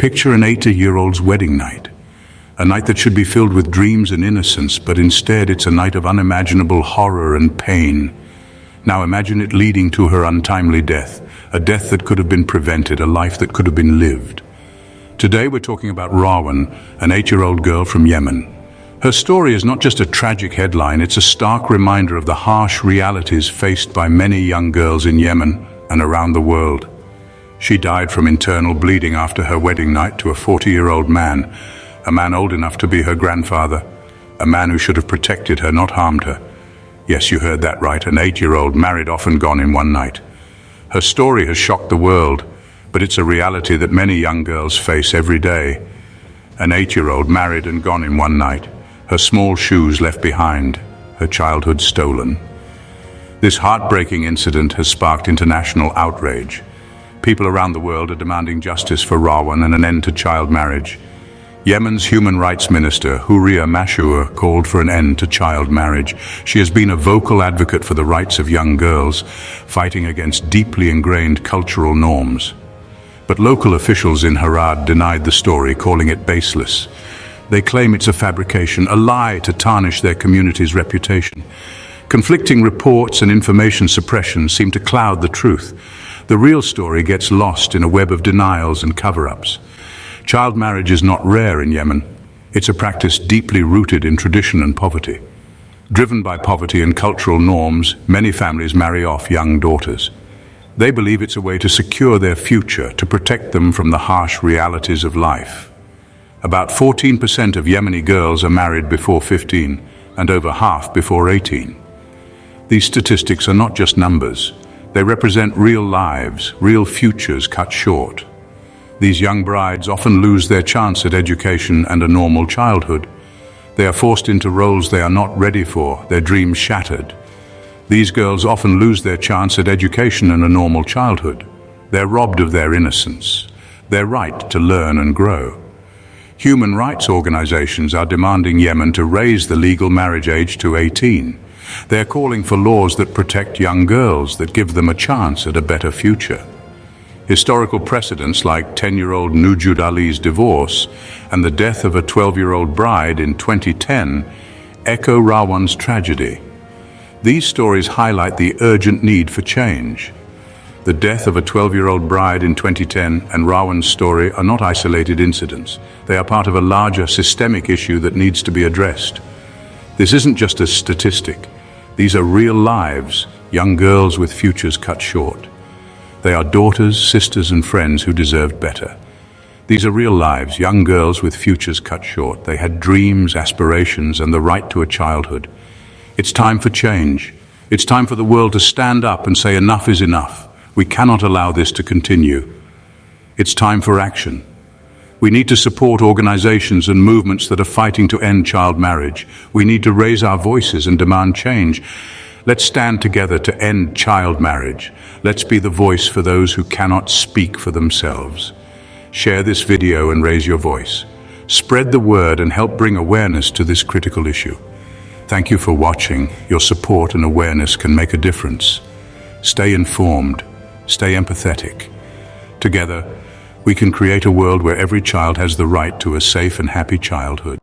Picture an 80-year-old's wedding night. A night that should be filled with dreams and innocence, but instead it's a night of unimaginable horror and pain. Now imagine it leading to her untimely death, a death that could have been prevented, a life that could have been lived. Today we're talking about Rawan, an 8-year-old girl from Yemen. Her story is not just a tragic headline, it's a stark reminder of the harsh realities faced by many young girls in Yemen and around the world. She died from internal bleeding after her wedding night to a 40-year-old man, a man old enough to be her grandfather, a man who should have protected her, not harmed her. Yes, you heard that right, an 8-year-old married off and gone in one night. Her story has shocked the world, but it's a reality that many young girls face every day. An 8-year-old married and gone in one night, her small shoes left behind, her childhood stolen. This heartbreaking incident has sparked international outrage. People around the world are demanding justice for Rawan and an end to child marriage. Yemen's Human Rights Minister, Huria Mashour, called for an end to child marriage. She has been a vocal advocate for the rights of young girls, fighting against deeply ingrained cultural norms. But local officials in Harad denied the story, calling it baseless. They claim it's a fabrication, a lie to tarnish their community's reputation. Conflicting reports and information suppression seem to cloud the truth. The real story gets lost in a web of denials and cover-ups. Child marriage is not rare in Yemen. It's a practice deeply rooted in tradition and poverty. Driven by poverty and cultural norms, many families marry off young daughters. They believe it's a way to secure their future, to protect them from the harsh realities of life. About 14% of Yemeni girls are married before 15, and over half before 18. These statistics are not just numbers. They represent real lives, real futures cut short. These young brides often lose their chance at education and a normal childhood. They are forced into roles they are not ready for, their dreams shattered. These girls often lose their chance at education and a normal childhood. They're robbed of their innocence, their right to learn and grow. Human rights organizations are demanding Yemen to raise the legal marriage age to 18. They're calling for laws that protect young girls, that give them a chance at a better future. Historical precedents like 10-year-old Nujud Ali's divorce and the death of a 12-year-old bride in 2010 echo Rawan's tragedy. These stories highlight the urgent need for change. The death of a 12-year-old bride in 2010 and Rawan's story are not isolated incidents. They are part of a larger systemic issue that needs to be addressed. This isn't just a statistic. These are real lives, young girls with futures cut short. They are daughters, sisters, and friends who deserved better. These are real lives, young girls with futures cut short. They had dreams, aspirations, and the right to a childhood. It's time for change. It's time for the world to stand up and say enough is enough. We cannot allow this to continue. It's time for action. We need to support organizations and movements that are fighting to end child marriage. We need to raise our voices and demand change. Let's stand together to end child marriage. Let's be the voice for those who cannot speak for themselves. Share this video and raise your voice. Spread the word and help bring awareness to this critical issue. Thank you for watching. Your support and awareness can make a difference. Stay informed. Stay empathetic. Together, we can create a world where every child has the right to a safe and happy childhood.